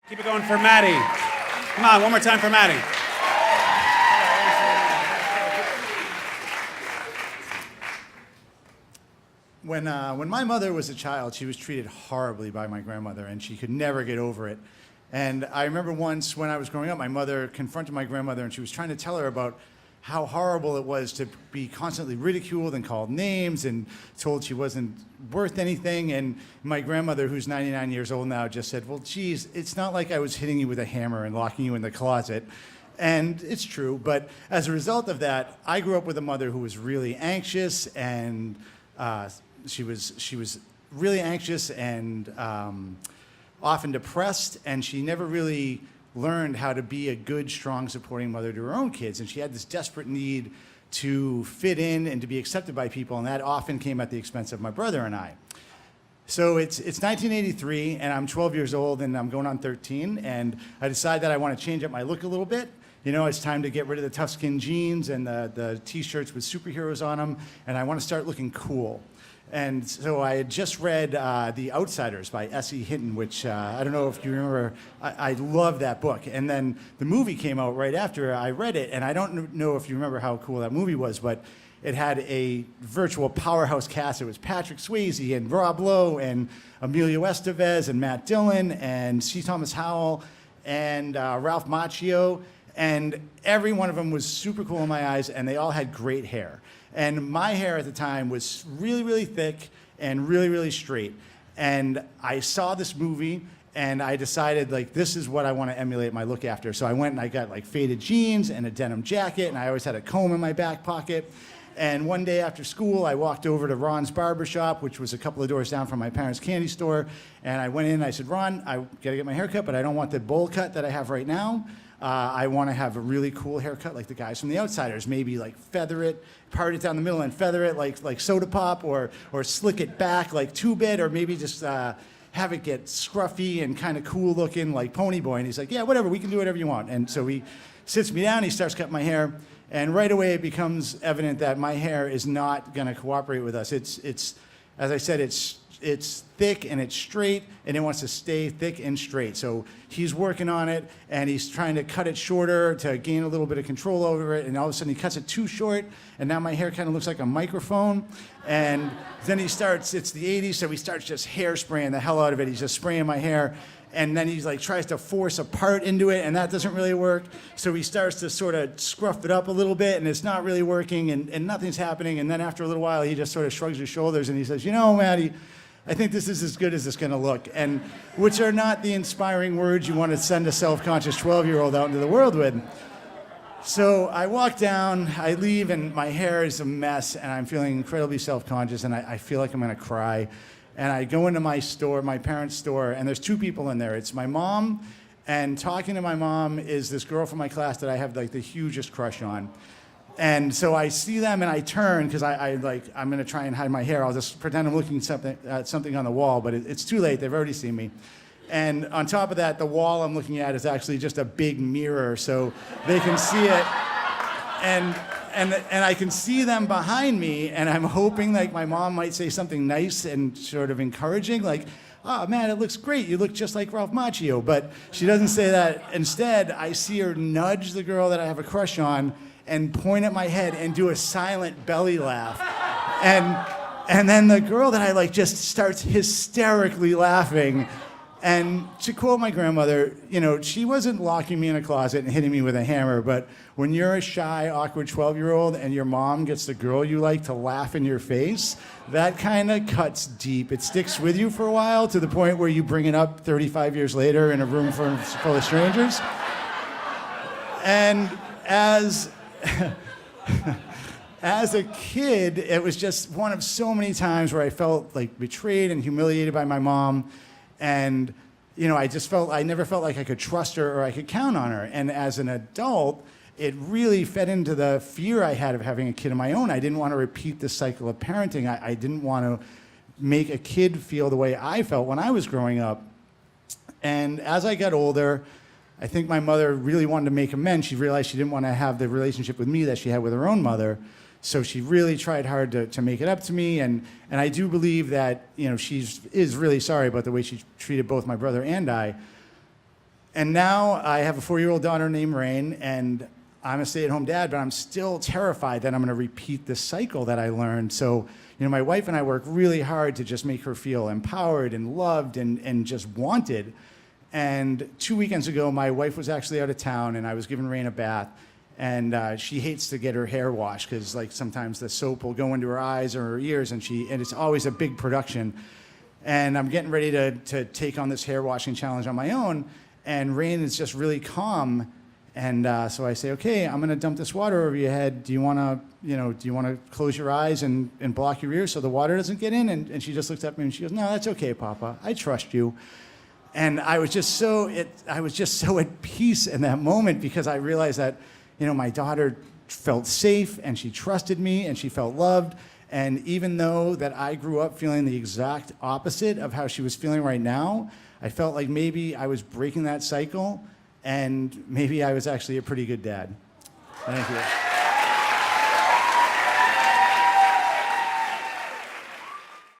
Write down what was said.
Keep it going for Matty. Come on, one more time for Matty. When my mother was a child, she was treated horribly by my grandmother, and she could never get over it. And I remember once when I was growing up, my mother confronted my grandmother, and she was trying to tell her about how horrible it was to be constantly ridiculed and called names and told she wasn't worth anything. And my grandmother, who's 99 years old now, just said, well, geez, it's not like I was hitting you with a hammer and locking you in the closet. And it's true, but as a result of that, I grew up with a mother who was really anxious, and she was really anxious and often depressed, and she never really learned how to be a good, strong, supporting mother to her own kids. And she had this desperate need to fit in and to be accepted by people, and that often came at the expense of my brother and I. So it's 1983, and I'm 12 years old, and I'm going on 13, and I decide that I want to change up my look a little bit. You know, it's time to get rid of the tough skin jeans and the t-shirts with superheroes on them, and I want to start looking cool. And so I had just read The Outsiders by S.E. Hinton, which I don't know if you remember. I love that book. And then the movie came out right after I read it, and I don't know if you remember how cool that movie was, but it had a virtual powerhouse cast. It was Patrick Swayze and Rob Lowe and Emilio Estevez and Matt Dillon and C. Thomas Howell and Ralph Macchio. And every one of them was super cool in my eyes, and they all had great hair. And my hair at the time was really, really thick and really, really straight. And I saw this movie, and I decided, like, this is what I want to emulate my look after. So I went and I got, like, faded jeans and a denim jacket, and I always had a comb in my back pocket. And one day after school, I walked over to Ron's barbershop, which was a couple of doors down from my parents' candy store. And I went in and I said, Ron, I got to get my hair cut, but I don't want the bowl cut that I have right now. I want to have a really cool haircut like the guys from The Outsiders. Maybe like feather it, part it down the middle and feather it like Soda Pop, or slick it back like Two Bit, or maybe just have it get scruffy and kind of cool looking like Pony Boy. And he's like, yeah, whatever, we can do whatever you want. And so he sits me down, he starts cutting my hair, and right away it becomes evident that my hair is not going to cooperate with us. It's as I said, it's thick and it's straight, and it wants to stay thick and straight. So he's working on it, and he's trying to cut it shorter to gain a little bit of control over it, and all of a sudden he cuts it too short, and now my hair kind of looks like a microphone. And then he starts, it's the 80s, so he starts just hairspraying the hell out of it. He's just spraying my hair, and then he's like tries to force a part into it, and that doesn't really work. So he starts to sort of scruff it up a little bit, and it's not really working, and nothing's happening. And then after a little while, he just sort of shrugs his shoulders, and he says, you know, Matty, I think this is as good as it's going to look, and which are not the inspiring words you want to send a self-conscious 12-year-old out into the world with. So I walk down, I leave, and my hair is a mess, and I'm feeling incredibly self-conscious, and I feel like I'm going to cry. And I go into my store, my parents' store, and there's two people in there. It's my mom, and talking to my mom is this girl from my class that I have like the hugest crush on. And so I see them, and I turn because I'm going to try and hide my hair. I'll just pretend I'm looking at something on the wall, but it's too late. They've already seen me. And on top of that, the wall I'm looking at is actually just a big mirror, so they can see it. And I can see them behind me, and I'm hoping like my mom might say something nice and sort of encouraging, like, oh man, it looks great. You look just like Ralph Macchio. But she doesn't say that. Instead, I see her nudge the girl that I have a crush on and point at my head and do a silent belly laugh. And then the girl that I like just starts hysterically laughing. And to quote my grandmother, you know, she wasn't locking me in a closet and hitting me with a hammer, but when you're a shy, awkward 12-year-old and your mom gets the girl you like to laugh in your face, that kind of cuts deep. It sticks with you for a while to the point where you bring it up 35 years later in a room full of strangers. And as a kid, it was just one of so many times where I felt like betrayed and humiliated by my mom. And, you know, I never felt like I could trust her or I could count on her. And as an adult, it really fed into the fear I had of having a kid of my own. I didn't want to repeat the cycle of parenting. I didn't want to make a kid feel the way I felt when I was growing up. And as I got older, I think my mother really wanted to make amends. She realized she didn't want to have the relationship with me that she had with her own mother. So she really tried hard to make it up to me. And I do believe that, you know, she is really sorry about the way she treated both my brother and I. And now I have a 4-year-old daughter named Rain, and I'm a stay-at-home dad, but I'm still terrified that I'm going to repeat this cycle that I learned. So, my wife and I work really hard to just make her feel empowered and loved and just wanted. And 2 weekends ago, my wife was actually out of town, and I was giving Rain a bath. And she hates to get her hair washed because, like, sometimes the soap will go into her eyes or her ears, and it's always a big production. And I'm getting ready to take on this hair washing challenge on my own, and Rain is just really calm. And so I say, okay, I'm going to dump this water over your head. Do you want to close your eyes and block your ears so the water doesn't get in? And she just looks at me and she goes, no, that's okay, Papa. I trust you. And I was just so at peace in that moment because I realized that, my daughter felt safe and she trusted me and she felt loved. And even though that I grew up feeling the exact opposite of how she was feeling right now, I felt like maybe I was breaking that cycle and maybe I was actually a pretty good dad. Thank you.